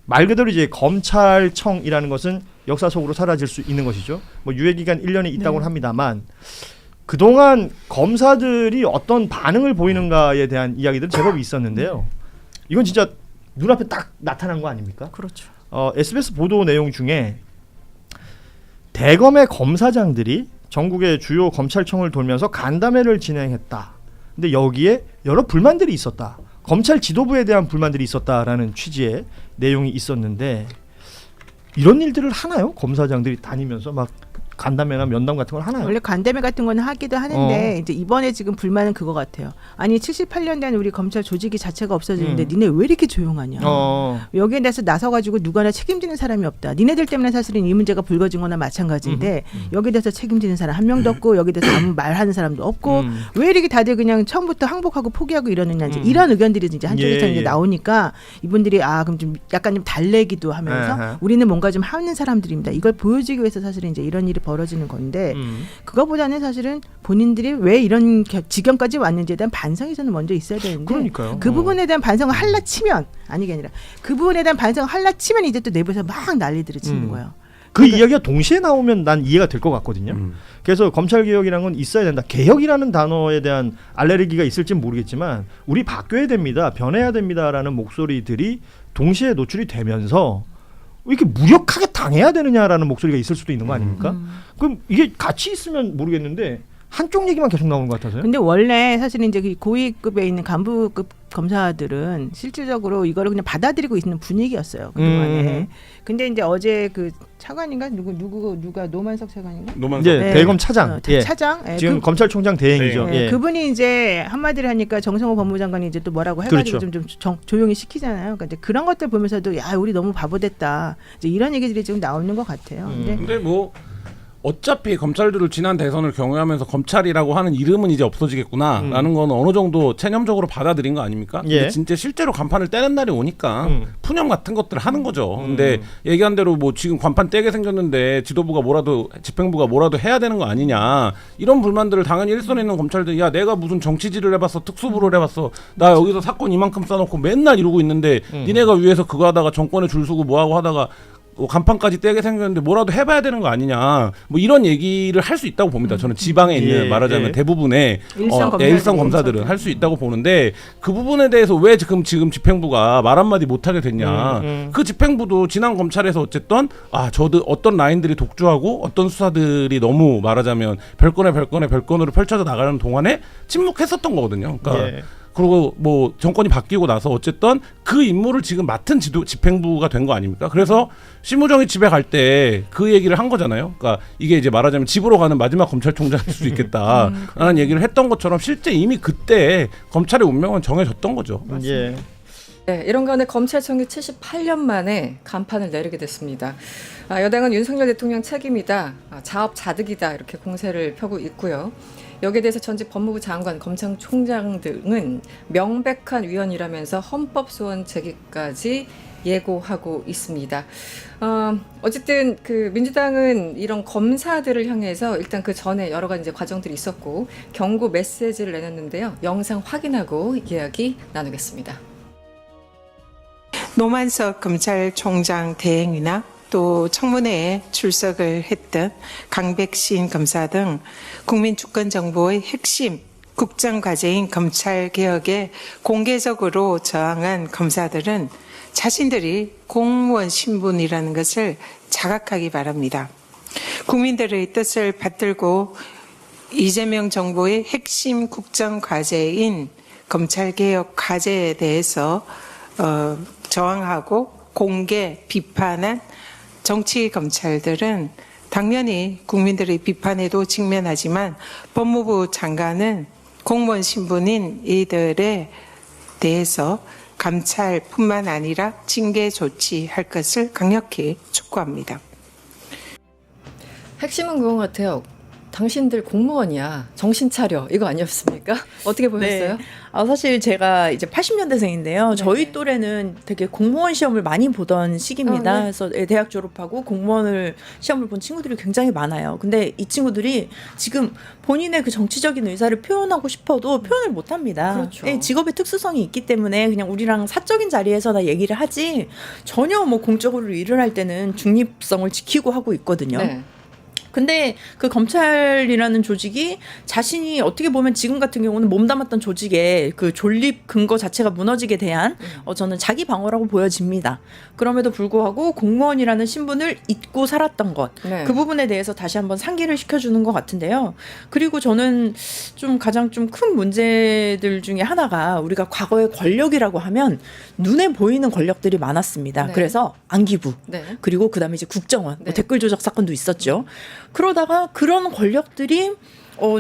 말 그대로 이제 검찰청이라는 것은 역사 속으로 사라질 수 있는 것이죠. 뭐 유예 기간 1년이 있다고는 합니다만 그동안 검사들이 어떤 반응을 보이는가에 대한 이야기들은 제법 있었는데요. 이건 진짜 눈앞에 딱 나타난 거 아닙니까? 그렇죠. SBS 보도 내용 중에 대검의 검사장들이 전국의 주요 검찰청을 돌면서 간담회를 진행했다. 근데 여기에 여러 불만들이 있었다. 검찰 지도부에 대한 불만들이 있었다라는 취지의 내용이 있었는데 이런 일들을 하나요? 검사장들이 다니면서 막 간담회나 면담 같은 걸 하나요? 원래 간담회 같은 거는 하기도 하는데 이제 이번에 지금 불만은 그거 같아요. 아니 78년 된 우리 검찰 조직이 자체가 없어지는데 니네 왜 이렇게 조용하냐. 여기에 대해서 나서가지고 누가나 책임지는 사람이 없다. 니네들 때문에 사실은 이 문제가 불거진 거나 마찬가지인데 여기에 대해서 책임지는 사람 한 명도 없고 여기에 대해서 아무 말하는 사람도 없고 왜 이렇게 다들 그냥 처음부터 항복하고 포기하고 이러느냐 이제 이런 의견들이 이제 한쪽에서 이제 나오니까 이분들이 그럼 좀 약간 좀 달래기도 하면서 우리는 뭔가 좀 하는 사람들입니다. 이걸 보여주기 위해서 사실은 이제 이런 일이 벌어지는 건데 그거보다는 사실은 본인들이 왜 이런 지경까지 왔는지에 대한 반성이 저는 먼저 있어야 되는데 그러니까요. 그 부분에 대한 반성을 할라 치면 아니게 아니라 그 부분에 대한 반성을 할라 치면 이제 또 내부에서 막 난리들을 치는 거예요. 그 이야기가 동시에 나오면 난 이해가 될 것 같거든요. 그래서 검찰개혁이라는 건 있어야 된다. 개혁이라는 단어에 대한 알레르기가 있을지는 모르겠지만 우리 바뀌어야 됩니다. 변해야 됩니다라는 목소리들이 동시에 노출이 되면서 이렇게 무력하게 당해야 되느냐라는 목소리가 있을 수도 있는 거 아닙니까? 그럼 이게 같이 있으면 모르겠는데 한쪽 얘기만 계속 나오는 것 같아서요. 근데 원래 사실은 이제 고위급에 있는 간부급 검사들은 실질적으로 이거를 그냥 받아들이고 있는 분위기였어요. 그동안에. 근데 이제 어제 그 차관인가 누가 노만석 차관인가? 노만석. 예, 대검 차장. 차장. 지금 검찰총장 대행이죠. 예. 그분이 이제 한마디를 하니까 정성호 법무장관이 이제 또 뭐라고 해가지고 그렇죠. 좀 조용히 시키잖아요. 그러니까 이제 그런 것들 보면서도 야 우리 너무 바보됐다. 이제 이런 얘기들이 지금 나오는 것 같아요. 근데 뭐 어차피 검찰들을 지난 대선을 경험하면서 검찰이라고 하는 이름은 이제 없어지겠구나라는 건 어느 정도 체념적으로 받아들인 거 아닙니까? 근데 진짜 실제로 간판을 떼는 날이 오니까 푸념 같은 것들을 하는 거죠. 근데 얘기한 대로 뭐 지금 간판 떼게 생겼는데 지도부가 뭐라도 집행부가 뭐라도 해야 되는 거 아니냐 이런 불만들을 당연히 일선에 있는 검찰들이 야 내가 무슨 정치질을 해봤어 특수부를 해봤어 나 여기서 사건 이만큼 쌓아놓고 맨날 이러고 있는데 니네가 위에서 그거 하다가 정권에 줄 서고 뭐하고 하다가 간판까지 떼게 생겼는데 뭐라도 해봐야 되는 거 아니냐 뭐 이런 얘기를 할 수 있다고 봅니다. 저는 지방에 있는 말하자면 대부분의 일선 검사들은 할 수 있다고 보는데 그 부분에 대해서 왜 지금 집행부가 말 한마디 못하게 됐냐. 그 집행부도 지난 검찰에서 어쨌든 저도 어떤 라인들이 독주하고 어떤 수사들이 너무 말하자면 별건으로 펼쳐져 나가는 동안에 침묵했었던 거거든요. 그러니까 그리고 뭐 정권이 바뀌고 나서 어쨌든 그 임무를 지금 맡은 집행부가 된 거 아닙니까? 그래서 심우정이 집에 갈 때 그 얘기를 한 거잖아요. 그러니까 이게 이제 말하자면 집으로 가는 마지막 검찰총장일 수 있겠다라는 얘기를 했던 것처럼 실제 이미 그때 검찰의 운명은 정해졌던 거죠. 네, 이런 가운데 검찰청이 78년 만에 간판을 내리게 됐습니다. 여당은 윤석열 대통령 책임이다, 자업자득이다 이렇게 공세를 펴고 있고요. 여기에 대해서 전직 법무부 장관, 검찰총장 등은 명백한 위헌이라면서 헌법소원 제기까지 예고하고 있습니다. 어쨌든 그 민주당은 이런 검사들을 향해서 일단 그 전에 여러 가지 이제 과정들이 있었고 경고 메시지를 내놨는데요. 영상 확인하고 이야기 나누겠습니다. 노만석 검찰총장 대행이나 또 청문회에 출석을 했던 강백신 검사 등 국민주권정보의 핵심 국정과제인 검찰개혁에 공개적으로 저항한 검사들은 자신들이 공무원 신분이라는 것을 자각하기 바랍니다. 국민들의 뜻을 받들고 이재명 정부의 핵심 국정과제인 검찰개혁 과제에 대해서 저항하고 공개 비판한 정치 검찰들은 당연히 국민들의 비판에도 직면하지만 법무부 장관은 공무원 신분인 이들에 대해서 감찰뿐만 아니라 징계 조치할 것을 강력히 촉구합니다. 핵심은 그건 같아요. 당신들 공무원이야. 정신 차려. 이거 아니었습니까? 어떻게 보셨어요? 네. 사실 제가 이제 80년대생인데요. 저희 또래는 되게 공무원 시험을 많이 보던 시기입니다. 네. 그래서 대학 졸업하고 공무원을 시험을 본 친구들이 굉장히 많아요. 근데 이 친구들이 지금 본인의 그 정치적인 의사를 표현하고 싶어도 표현을 못 합니다. 그렇죠. 예, 직업의 특수성이 있기 때문에 그냥 우리랑 사적인 자리에서나 얘기를 하지 전혀 뭐 공적으로 일을 할 때는 중립성을 지키고 하고 있거든요. 네. 근데 그 검찰이라는 조직이 자신이 어떻게 보면 지금 같은 경우는 몸담았던 조직의 그 존립 근거 자체가 무너지게 대한 저는 자기 방어라고 보여집니다. 그럼에도 불구하고 공무원이라는 신분을 잊고 살았던 것, 네. 그 부분에 대해서 다시 한번 상기를 시켜주는 것 같은데요. 그리고 저는 좀 가장 좀 큰 문제들 중에 하나가 우리가 과거의 권력이라고 하면 눈에 보이는 권력들이 많았습니다. 네. 그래서 안기부, 네. 그리고 그다음에 이제 국정원, 네. 뭐 댓글 조작 사건도 있었죠. 그러다가 그런 권력들이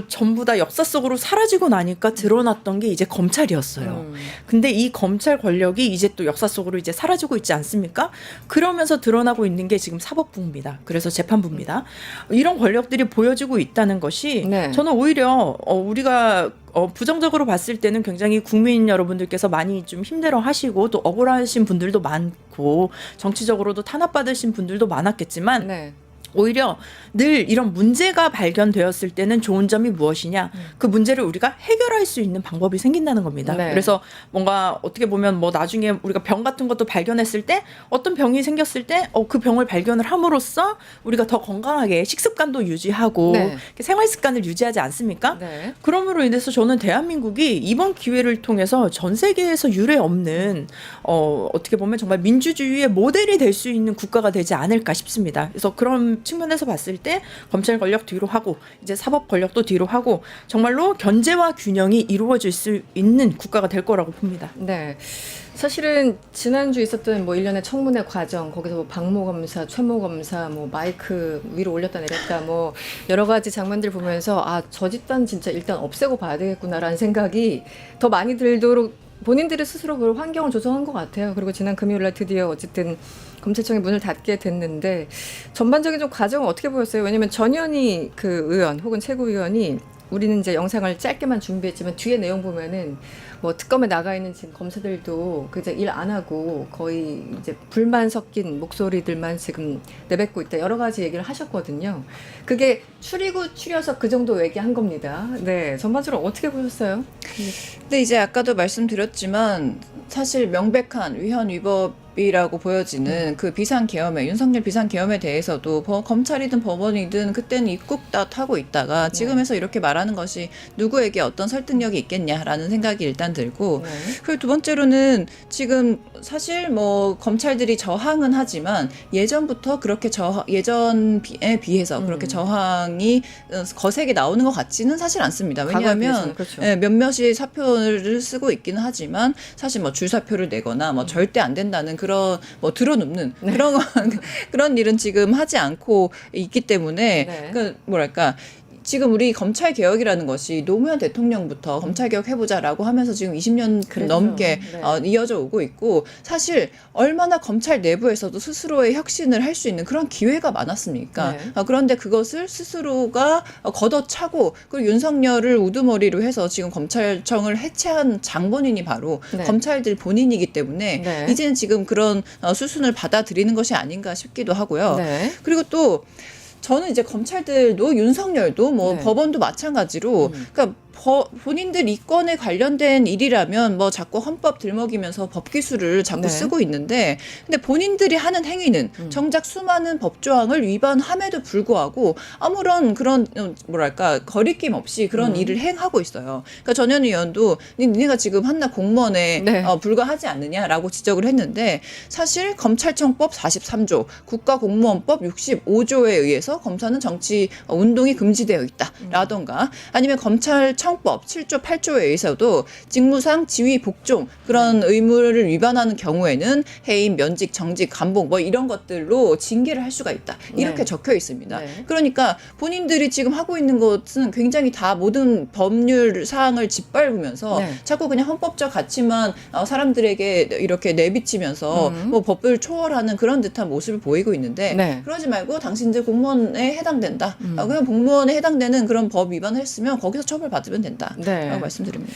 전부 다 역사 속으로 사라지고 나니까 드러났던 게 이제 검찰이었어요. 근데 이 검찰 권력이 이제 또 역사 속으로 이제 사라지고 있지 않습니까? 그러면서 드러나고 있는 게 지금 사법부입니다. 그래서 재판부입니다. 이런 권력들이 보여지고 있다는 것이 네. 저는 오히려 우리가 부정적으로 봤을 때는 굉장히 국민 여러분들께서 많이 좀 힘들어 하시고 또 억울하신 분들도 많고 정치적으로도 탄압받으신 분들도 많았겠지만 네. 오히려 늘 이런 문제가 발견되었을 때는 좋은 점이 무엇이냐, 그 문제를 우리가 해결할 수 있는 방법이 생긴다는 겁니다. 네. 그래서 뭔가 어떻게 보면 뭐 나중에 우리가 병 같은 것도 발견했을 때 어떤 병이 생겼을 때 그 병을 발견을 함으로써 우리가 더 건강하게 식습관도 유지하고 네. 생활 습관을 유지하지 않습니까? 네. 그러므로 인해서 저는 대한민국이 이번 기회를 통해서 전 세계에서 유례 없는 어떻게 보면 정말 민주주의의 모델이 될 수 있는 국가가 되지 않을까 싶습니다. 그래서 그런 측면에서 봤을 때 검찰 권력 뒤로 하고 이제 사법 권력도 뒤로 하고 정말로 견제와 균형이 이루어질 수 있는 국가가 될 거라고 봅니다. 네. 사실은 지난주 있었던 뭐 일련의 청문회 과정, 거기서 뭐 박모 검사, 최모 검사, 뭐 마이크 위로 올렸다 내렸다, 뭐 여러 가지 장면들 보면서 저 집단 진짜 일단 없애고 봐야 되겠구나라는 생각이 더 많이 들도록 본인들이 스스로 그 환경을 조성한 것 같아요. 그리고 지난 금요일날 드디어 어쨌든 검찰청이 문을 닫게 됐는데 전반적인 좀 과정은 어떻게 보였어요? 왜냐하면 전현희 그 의원 혹은 최고위원이 우리는 이제 영상을 짧게만 준비했지만 뒤에 내용 보면은 뭐 특검에 나가 있는 지금 검사들도 그저 일 안 하고 거의 이제 불만 섞인 목소리들만 지금 내뱉고 있다 여러 가지 얘기를 하셨거든요. 그게 추리고 추려서 그 정도 얘기한 겁니다. 네, 전반적으로 어떻게 보셨어요? 근데 이제 아까도 말씀드렸지만 사실 명백한 위헌 위법이라고 보여지는 그 비상계엄에 윤석열 비상계엄에 대해서도 검찰이든 법원이든 그때는 입국닷 하고 있다가 지금에서 이렇게 말하는 것이 누구에게 어떤 설득력이 있겠냐라는 생각이 일단 들고 네. 그리고 두 번째로는 지금 사실 뭐 검찰들이 저항은 하지만 예전부터 그렇게 예전에 비해서 그렇게 저항이 거세게 나오는 것 같지는 사실 않습니다. 왜냐하면 그렇죠. 몇몇이 사표를 쓰고 있기는 하지만 사실 뭐 줄사표를 내거나 뭐 절대 안 된다는 그런 뭐 들어눕는 그런 일은 지금 하지 않고 있기 때문에 네. 그 뭐랄까 지금 우리 검찰 개혁이라는 것이 노무현 대통령부터 검찰 개혁 해보자라고 하면서 지금 20년 그렇죠. 넘게 네. 이어져 오고 있고 사실 얼마나 검찰 내부에서도 스스로의 혁신을 할 수 있는 그런 기회가 많았습니까? 네. 그런데 그것을 스스로가 걷어차고 그리고 윤석열을 우두머리로 해서 지금 검찰청을 해체한 장본인이 바로 네. 검찰들 본인이기 때문에 네. 이제는 지금 그런 수순을 받아들이는 것이 아닌가 싶기도 하고요. 네. 그리고 또 저는 이제 검찰들도 윤석열도 뭐 네. 법원도 마찬가지로 그러니까 본인들 이권에 관련된 일이라면 뭐 자꾸 헌법 들먹이면서 법 기술을 자꾸 네. 쓰고 있는데 근데 본인들이 하는 행위는 정작 수많은 법조항을 위반함에도 불구하고 아무런 그런 뭐랄까 거리낌 없이 그런 일을 행하고 있어요. 그러니까 전현희 의원도 니네가 지금 한낱 공무원에 네. 불과하지 않느냐라고 지적을 했는데 사실 검찰청법 43조 국가공무원법 65조에 의해서 검사는 정치 운동이 금지되어 있다라던가 아니면 검찰청 형법 7조 8조에 의해서도 직무상 지위 복종 그런 의무를 위반하는 경우에는 해임, 면직, 정직, 감봉 뭐 이런 것들로 징계를 할 수가 있다. 이렇게 네. 적혀 있습니다. 네. 그러니까 본인들이 지금 하고 있는 것은 굉장히 다 모든 법률 사항을 짓밟으면서 네. 자꾸 그냥 헌법적 가치만 사람들에게 이렇게 내비치면서 뭐 법을 초월하는 그런 듯한 모습을 보이고 있는데 네. 그러지 말고 당신들 공무원에 해당된다. 그냥 공무원에 해당되는 그런 법 위반을 했으면 거기서 처벌받으면 된다. 네. 라고 말씀드립니다.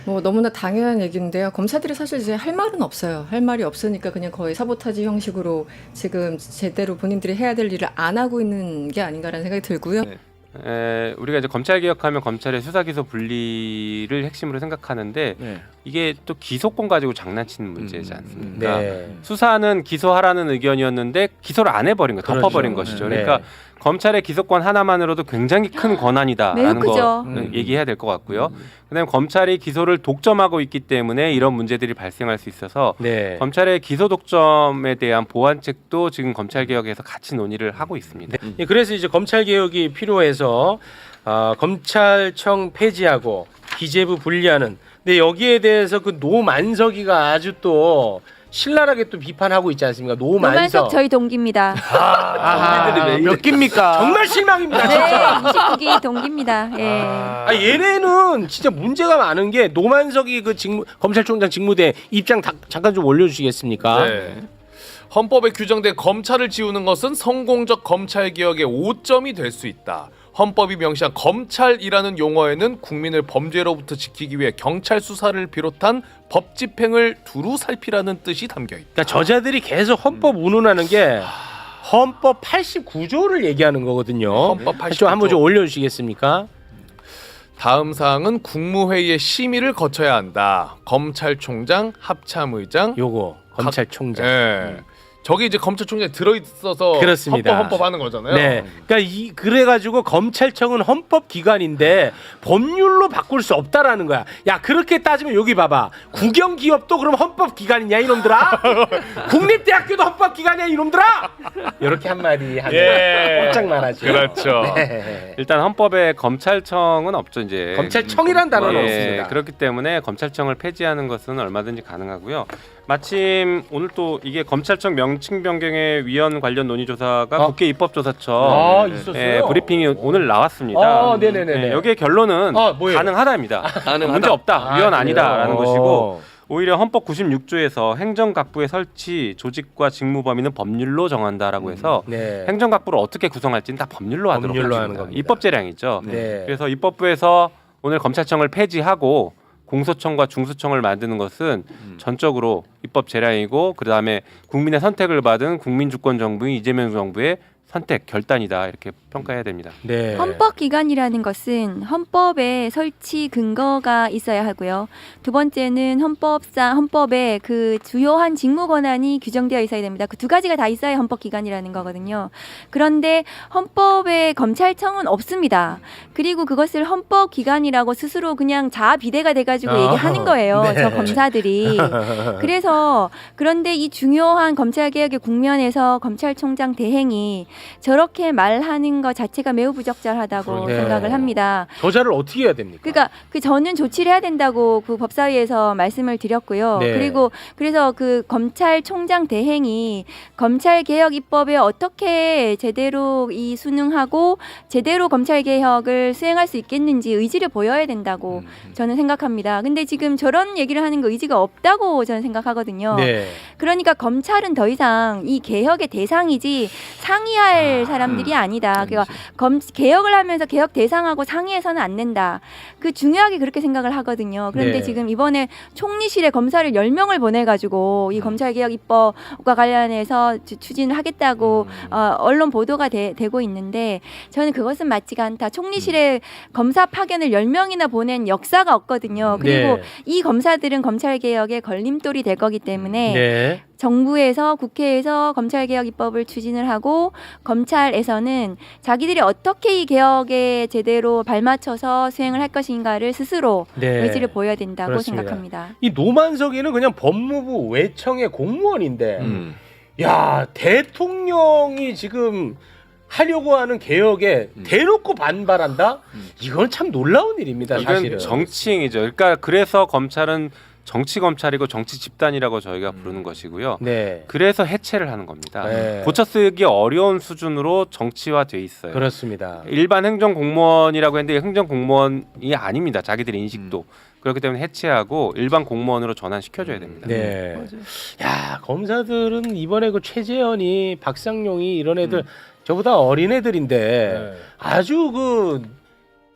뭐 너무나 당연한 얘기인데요. 검사들이 사실 이제 할 말은 없어요. 할 말이 없으니까 그냥 거의 사보타지 형식으로 지금 제대로 본인들이 해야 될 일을 안 하고 있는 게 아닌가라는 생각이 들고요. 네. 우리가 이제 검찰 개혁하면 검찰의 수사 기소 분리를 핵심으로 생각하는데 네. 이게 또 기소권 가지고 장난치는 문제지 않습니까? 네. 수사는 기소하라는 의견이었는데 기소를 안 해버린 거예요. 덮어버린 것이죠. 네. 그러니까 검찰의 기소권 하나만으로도 굉장히 큰 권한이다라는 매우 거 크죠. 얘기해야 될 것 같고요. 그다음에 검찰이 기소를 독점하고 있기 때문에 이런 문제들이 발생할 수 있어서 네. 검찰의 기소 독점에 대한 보완책도 지금 검찰 개혁에서 같이 논의를 하고 있습니다. 예, 그래서 이제 검찰 개혁이 필요해서 검찰청 폐지하고 기재부 분리하는. 근데 여기에 대해서 그 노만석이가 아주 또 신랄하게 또 비판하고 있지 않습니까? 노만석 노만석. 저희 동기입니다. 몇 개입니까? 정말 실망입니다. 네, 진짜. 29기 동기입니다. 예. 얘네는 진짜 문제가 많은 게 노만석이 그 검찰총장 직무대 입장 잠깐 좀 올려주시겠습니까? 네. 헌법에 규정된 검찰을 지우는 것은 성공적 검찰 개혁의 오점이 될 수 있다. 헌법이 명시한 검찰이라는 용어에는 국민을 범죄로부터 지키기 위해 경찰 수사를 비롯한 법 집행을 두루 살피라는 뜻이 담겨 있다. 그러니까 저자들이 계속 헌법 운운하는 게 헌법 89조를 얘기하는 거거든요. 헌법 89조. 좀 한번 좀 올려주시겠습니까? 다음 사항은 국무회의의 심의를 거쳐야 한다. 검찰총장, 합참의장, 요거 검찰총장. 예. 저기 이제 검찰총장이 들어있어서 그렇습니다. 헌법 하는 거잖아요. 네, 그러니까 그래가지고 검찰청은 헌법 기관인데 법률로 바꿀 수 없다라는 거야. 야, 그렇게 따지면 여기 봐봐. 국영 기업도 그럼 헌법 기관이냐 이놈들아? 국립대학교도 헌법 기관이야 이놈들아? 이렇게 한마디 하면 예. 꼼짝 말하죠. 그렇죠. 네. 일단 헌법에 검찰청은 없죠. 이제 검찰청이란 단어는 없습니다. 그렇기 때문에 검찰청을 폐지하는 것은 얼마든지 가능하고요. 마침 오늘 또 이게 검찰청 명칭 변경의 위헌 관련 논의 조사가 국회 입법조사처 있었어요. 브리핑이 오늘 나왔습니다. 네네네. 여기에 결론은 뭐예요? 가능하다입니다. 문제 없다. 위헌 아니다라는 것이고 오히려 헌법 96조에서 행정각부의 설치, 조직과 직무 범위는 법률로 정한다라고 해서 네. 행정각부를 어떻게 구성할지는 다 법률로 하도록 법률로 하는 하는 겁니다. 입법 재량이죠. 네. 그래서 입법부에서 오늘 검찰청을 폐지하고 공소청과 중수청을 만드는 것은 전적으로 입법 재량이고 그다음에 국민의 선택을 받은 국민주권정부인 이재명 정부의 선택 결단이다 이렇게 평가해야 됩니다. 네. 헌법기관이라는 것은 헌법에 설치 근거가 있어야 하고요. 두 번째는 헌법에 그 주요한 직무 권한이 규정되어 있어야 됩니다. 그 두 가지가 다 있어야 헌법기관이라는 거거든요. 그런데 헌법에 검찰청은 없습니다. 그리고 그것을 헌법기관이라고 스스로 그냥 자아비대가 돼가지고 얘기하는 거예요. 네. 저 검사들이. 그래서 그런데 이 중요한 검찰개혁의 국면에서 검찰총장 대행이 저렇게 말하는 것 자체가 매우 부적절하다고 네. 생각을 합니다. 저자를 어떻게 해야 됩니까? 그러니까 저는 조치를 해야 된다고 그 법사위에서 말씀을 드렸고요. 네. 그리고 그래서 그 검찰총장 대행이 검찰개혁 입법에 어떻게 제대로 이 순응하고 제대로 검찰개혁을 수행할 수 있겠는지 의지를 보여야 된다고 저는 생각합니다. 근데 지금 저런 얘기를 하는 거 의지가 없다고 저는 생각하거든요. 네. 그러니까 검찰은 더 이상 이 개혁의 대상이지 상의할 사람들이 아니다. 그러니까 개혁을 하면서 개혁 대상하고 상의해서는 안 된다. 그 중요하게 그렇게 생각을 하거든요. 그런데 네. 지금 이번에 총리실에 검사를 10명을 보내가지고 이 검찰개혁 입법과 관련해서 추진을 하겠다고 언론 보도가 되고 있는데 저는 그것은 맞지가 않다. 총리실에 검사 파견을 10명이나 보낸 역사가 없거든요. 그리고 네. 이 검사들은 검찰개혁의 걸림돌이 될 거기 때문에 네. 정부에서 국회에서 검찰개혁 입법을 추진을 하고 검찰에서는 자기들이 어떻게 이 개혁에 제대로 발맞춰서 수행을 할 것인가를 스스로 네. 의지를 보여야 된다고 그렇습니다. 생각합니다. 이 노만석이는 그냥 법무부 외청의 공무원인데 야, 대통령이 지금 하려고 하는 개혁에 대놓고 반발한다? 이건 참 놀라운 일입니다. 사실은. 이건 정치행위죠. 그러니까 그래서 검찰은 정치 검찰이고 정치 집단이라고 저희가 부르는 것이고요. 네. 그래서 해체를 하는 겁니다. 네. 고쳐쓰기 어려운 수준으로 정치화돼 있어요. 그렇습니다. 일반 행정 공무원이라고 했는데 행정 공무원이 아닙니다. 자기들의 인식도. 그렇기 때문에 해체하고 일반 공무원으로 전환시켜줘야 됩니다. 네. 야, 검사들은 이번에 그 최재현이 박상용이 이런 애들 저보다 어린 애들인데 아주 그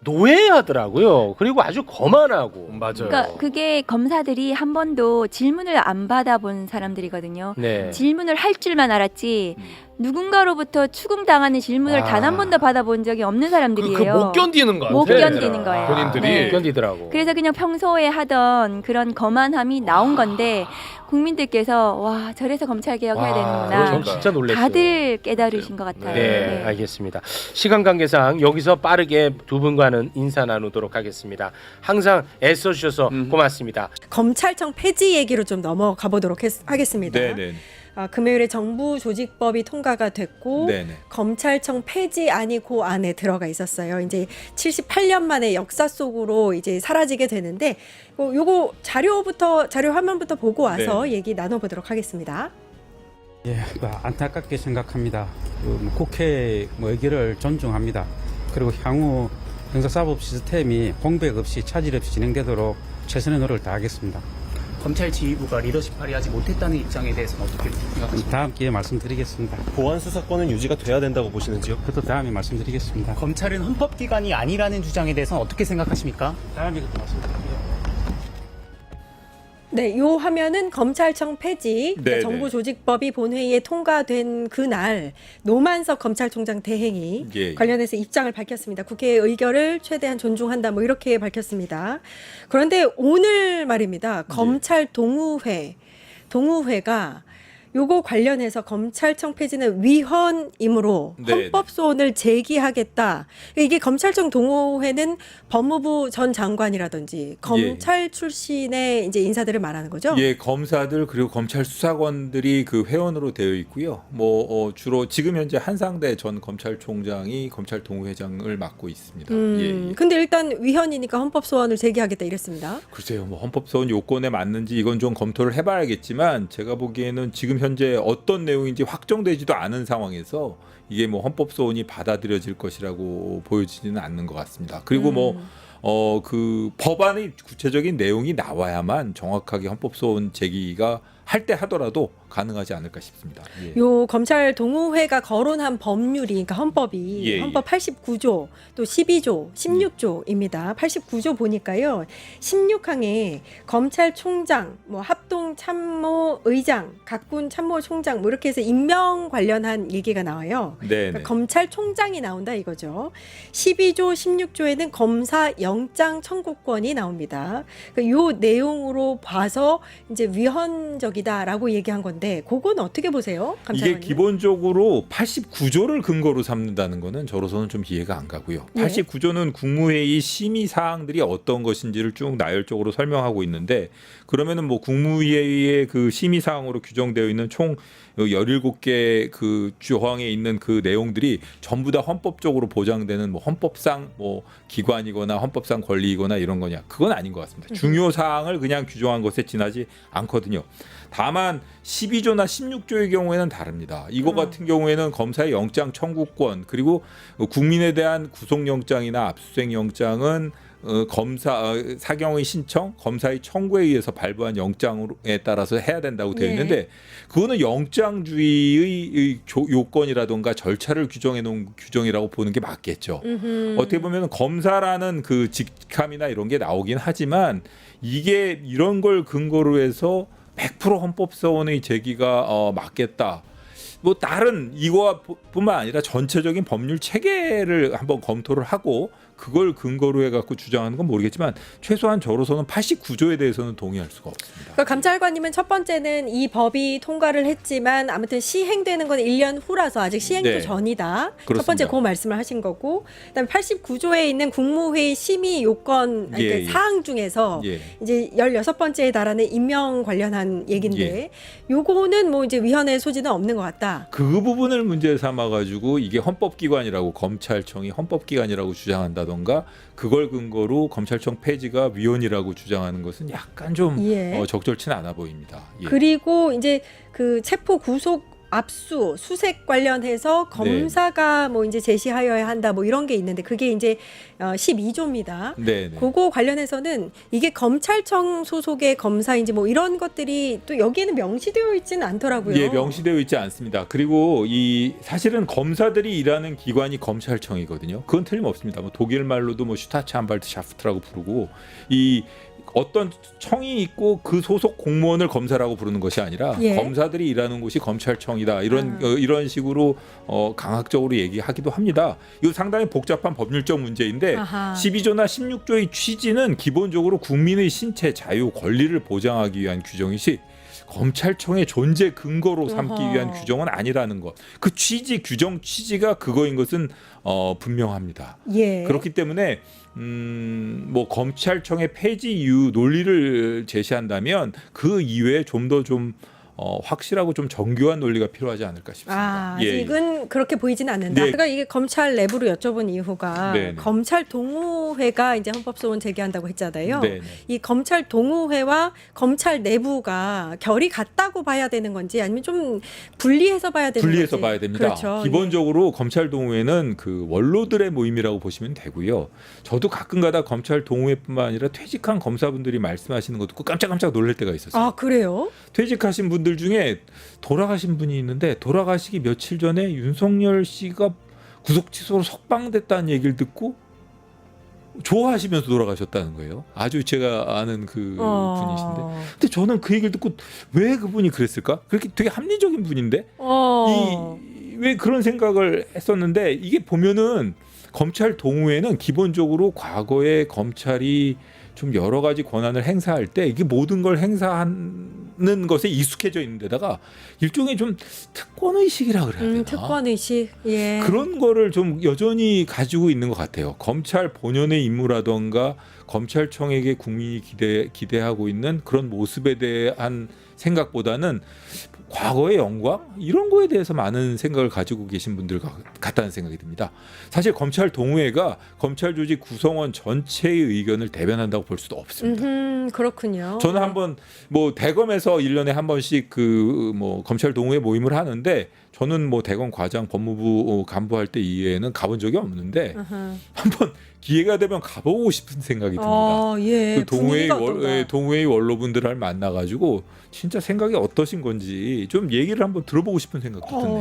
노예하더라고요. 그리고 아주 거만하고. 맞아요. 그러니까 그게 검사들이 한 번도 질문을 안 받아본 사람들이거든요. 네. 질문을 할 줄만 알았지 누군가로부터 추궁당하는 질문을 단 한 번도 받아본 적이 없는 사람들이에요. 못 견디는 거야. 못 견디는 거예요. 본인들이. 네. 못 견디더라고. 그래서 그냥 평소에 하던 그런 거만함이 나온 건데 국민들께서 와 저래서 검찰 개혁해야 되는구나. 전 진짜 놀랐어요. 다들 깨달으신 것 같아요. 네, 알겠습니다. 시간 관계상 여기서 빠르게 두 분과는 인사 나누도록 하겠습니다. 항상 애써주셔서 고맙습니다. 검찰청 폐지 얘기로 좀 넘어가 보도록 하겠습니다. 네네. 금요일에 정부 조직법이 통과가 됐고 네네. 검찰청 폐지안이 그 안에 들어가 있었어요. 이제 78년 만에 역사 속으로 이제 사라지게 되는데 요거 자료 화면부터 보고 와서 얘기 나눠보도록 하겠습니다. 예, 안타깝게 생각합니다. 국회 의결을 존중합니다. 그리고 향후 형사사법 시스템이 공백 없이 차질 없이 진행되도록 최선의 노력을 다하겠습니다. 검찰 지휘부가 리더십 발휘하지 못했다는 입장에 대해서는 어떻게 생각하십니까? 다음 기회에 말씀드리겠습니다. 보안 수사권은 유지가 돼야 된다고 보시는지요? 그것도 다음에 말씀드리겠습니다. 검찰은 헌법기관이 아니라는 주장에 대해서는 어떻게 생각하십니까? 다음에 그것도 말씀드릴게요. 네, 요 화면은 검찰청 폐지, 그러니까 정부 조직법이 본회의에 통과된 그날 노만석 검찰총장 대행이 관련해서 입장을 밝혔습니다. 국회의 의결을 최대한 존중한다, 뭐 이렇게 밝혔습니다. 그런데 오늘 말입니다. 검찰 동우회가 요거 관련해서 검찰청 폐지는 위헌이므로 헌법 소원을 제기하겠다. 이게 검찰청 동호회는 법무부 전 장관이라든지 검찰 출신의 이제 인사들을 말하는 거죠. 예, 검사들 그리고 검찰 수사관들이 그 회원으로 되어 있고요. 주로 지금 현재 한상대 전 검찰총장이 검찰 동호회장을 맡고 있습니다. 근데 일단 위헌이니까 헌법 소원을 제기하겠다 이랬습니다. 글쎄요, 헌법 소원 요건에 맞는지 이건 좀 검토를 해봐야겠지만 제가 보기에는 지금 현재 어떤 내용인지 확정되지도 않은 상황에서 이게 헌법 소원이 받아들여질 것이라고 보여지지는 않는 것 같습니다. 그리고 그 법안의 구체적인 내용이 나와야만 정확하게 헌법 소원 제기가 할 때 하더라도 가능하지 않을까 싶습니다. 요 검찰 동호회가 거론한 법률이, 그러니까 헌법이 헌법 89조 또 12조, 16조입니다. 89조 보니까요, 16항에 검찰총장, 합동참모의장, 각군 참모총장 이렇게 해서 임명 관련한 얘기가 나와요. 그러니까 검찰총장이 나온다 이거죠. 12조, 16조에는 검사 영장 청구권이 나옵니다. 그러니까 요 내용으로 봐서 이제 위헌적이다라고 얘기한 건데. 그건 어떻게 보세요? 감사합니다. 이게 기본적으로 89조를 근거로 삼는다는 거는 저로서는 좀 이해가 안 가고요. 89조는 국무회의 심의 사항들이 어떤 것인지를 쭉 나열적으로 설명하고 있는데, 그러면은 국무회의의 그 심의 사항으로 규정되어 있는 총 17개 그 조항에 있는 그 내용들이 전부 다 헌법적으로 보장되는 헌법상 기관이거나 헌법상 권리이거나 이런 거냐? 그건 아닌 것 같습니다. 중요 사항을 그냥 규정한 것에 지나지 않거든요. 다만 12조나 16조의 경우에는 다릅니다. 이거 같은 경우에는 검사의 영장 청구권, 그리고 국민에 대한 구속영장이나 압수수색영장은 사경의 신청, 검사의 청구에 의해서 발부한 영장에 따라서 해야 된다고 되어 있는데, 그거는 영장주의의 요건이라든가 절차를 규정해 놓은 규정이라고 보는 게 맞겠죠. 어떻게 보면 검사라는 그 직함이나 이런 게 나오긴 하지만 이게 이런 걸 근거로 해서 100% 헌법소원의 제기가 맞겠다. 다른 이거뿐만 아니라 전체적인 법률 체계를 한번 검토를 하고 그걸 근거로 해갖고 주장하는 건 모르겠지만 최소한 저로서는 89조에 대해서는 동의할 수가 없습니다. 그러니까 감찰관님은 첫 번째는 이 법이 통과를 했지만 아무튼 시행되는 건 1년 후라서 아직 시행도 네. 전이다. 그렇습니다. 첫 번째 그 말씀을 하신 거고, 그다음에 89조에 있는 국무회의 심의 요건 그러니까 사항 중에서 이제 16번째에 달하는 임명 관련한 얘긴데 요거는 뭐 이제 위헌의 소지는 없는 것 같다. 그 부분을 문제 삼아가지고 이게 헌법기관이라고 검찰청이 헌법기관이라고 주장한다던가 그걸 근거로 검찰청 폐지가 위헌이라고 주장하는 것은 약간 좀 적절치는 않아 보입니다. 그리고 이제 그 체포 구속 압수 수색 관련해서 검사가 뭐 이제 제시하여야 한다 뭐 이런 게 있는데 그게 이제 12조입니다. 그거 관련해서는 이게 검찰청 소속의 검사인지 뭐 이런 것들이 또 여기에는 명시되어 있지는 않더라고요. 예, 명시되어 있지 않습니다. 그리고 이 사실은 검사들이 일하는 기관이 검찰청이거든요. 그건 틀림없습니다. 뭐 독일 말로도 뭐 슈타츠안발트샤프트라고 부르고 이 어떤 청이 있고 그 소속 공무원을 검사라고 부르는 것이 아니라 검사들이 일하는 곳이 검찰청이다. 이런 식으로 강학적으로 얘기하기도 합니다. 이거 상당히 복잡한 법률적 문제인데 12조나 16조의 취지는 기본적으로 국민의 신체 자유 권리를 보장하기 위한 규정이지 검찰청의 존재 근거로 삼기 위한 규정은 아니라는 것. 그 취지 규정 취지가 그거인 것은 분명합니다. 그렇기 때문에 뭐 검찰청의 폐지 이유 논리를 제시한다면 그 이외에 좀 더 좀 확실하고 좀 정교한 논리가 필요하지 않을까 싶습니다. 아직은 그렇게 보이지는 않는다. 제가 이게 검찰 내부로 여쭤본 이유가 검찰 동호회가 이제 헌법소원 제기한다고 했잖아요. 이 검찰 동호회와 검찰 내부가 결이 같다고 봐야 되는 건지 아니면 좀 분리해서 봐야 되는 건지. 분리해서 봐야 됩니다. 그렇죠. 기본적으로 검찰 동호회는 그 원로들의 모임이라고 보시면 되고요. 저도 가끔가다 검찰 동호회뿐만 아니라 퇴직한 검사분들이 말씀하시는 거 듣고 깜짝깜짝 놀랄 때가 있었어요. 아, 그래요? 퇴직하신 분들 중에 돌아가신 분이 있는데 돌아가시기 며칠 전에 윤석열 씨가 구속 취소로 석방됐다는 얘기를 듣고 좋아하시면서 돌아가셨다는 거예요. 아주 제가 아는 그 분이신데. 근데 저는 그 얘기를 듣고 왜 그분이 그랬을까? 그렇게 되게 합리적인 분인데 왜 그런 생각을 했었는데 이게 보면은 검찰 동호회는 기본적으로 과거에 검찰이 좀 여러 가지 권한을 행사할 때 이게 모든 걸 행사하는 것에 익숙해져 있는 데다가 일종의 좀 특권의식이라 그래야 되나? 특권의식. 그런 거를 좀 여전히 가지고 있는 것 같아요. 검찰 본연의 임무라던가 검찰청에게 국민이 기대하고 있는 그런 모습에 대한 생각보다는 과거의 영광 이런 거에 대해서 많은 생각을 가지고 계신 분들 같다는 생각이 듭니다. 사실 검찰 동호회가 검찰 조직 구성원 전체의 의견을 대변한다고 볼 수도 없습니다. 그렇군요. 저는 한번 뭐 대검에서 1년에 한 번씩 그 뭐 검찰 동호회 모임을 하는데 저는 뭐 대검 과장 법무부 간부할 때 이외에는 가본 적이 없는데 한번 기회가 되면 가보고 싶은 생각이 듭니다. 그 동호회의 원로분들을 만나가지고 진짜 생각이 어떠신 건지 좀 얘기를 한번 들어보고 싶은 생각도 드네요.